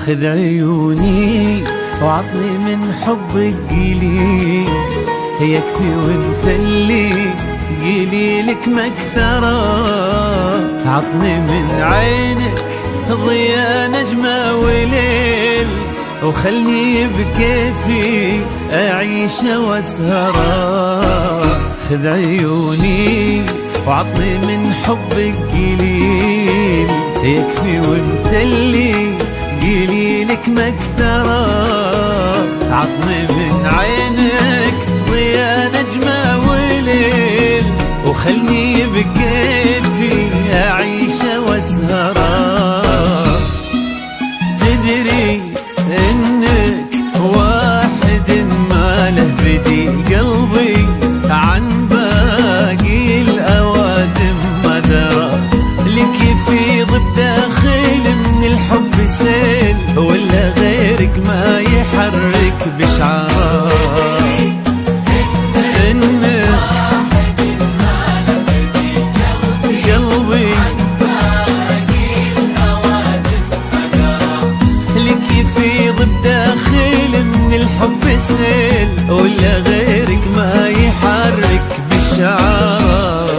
خذ عيوني وعطني من حبك قليل، يكفي وانت اللي قليلك مكثرة. عطني من عينك ضياء نجمة وليل، وخلني بكيفي أعيش واسهرة. خذ عيوني وعطني من حبك قليل، يكفي وانت اللي قليلك مكثرة. عطني من عينك ضياء نجمة وليل، وخلني بكيفي أعيش واسهرة. تدري إنك واحد ما له بديل، قلبي عن باقي الأوادم ما درى. لك يفيض بداخل من الحب سيل، ولا غيرك ما يحرك بشعار. الحب سيل، ولا غيرك ما يحرك بالشعار.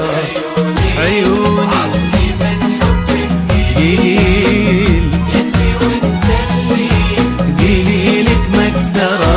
عيوني عطني من حبك قليل، يكفي وانت اللي قليلك مكثرة.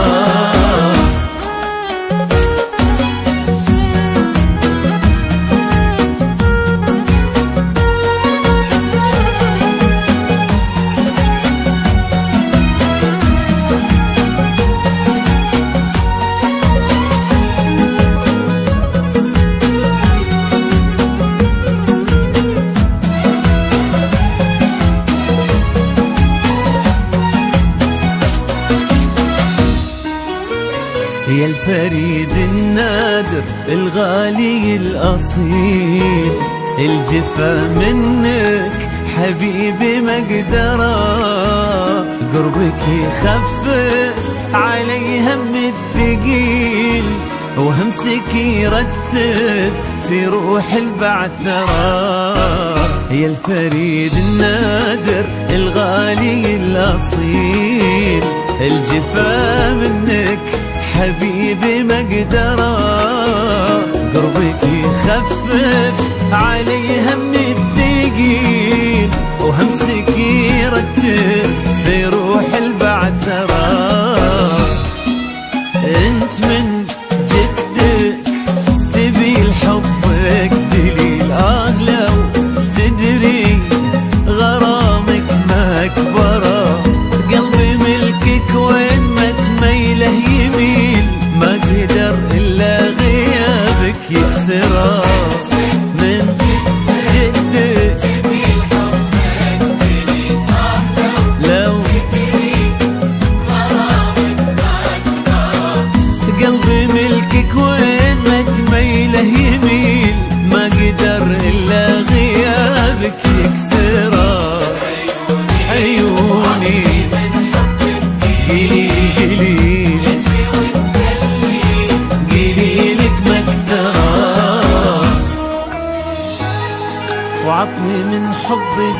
يا الفريد النادر الغالي الأصيل، الجفا منك حبيبي مقدرة. قربك يخفف علي هم الثقيل، وهمسك يرتب في روح البعثرة. يا الفريد النادر الغالي الأصيل، الجفا منك حبيبي مقدرة. قربك يخفف علي هم الثقيل، وهمسك يرتب في روح البعثرة. انت من جدك تبي لحبك دليل، لو تدري غرامك مكبرة. قلبي ملكك وين ما تميله يميل، ما قدر إلا غيابك يكسره. من جدك لو قلبي ملكك وين ما تميله يميل، ما قدر إلا غيابك يكسره. عيوني وعطني من حبك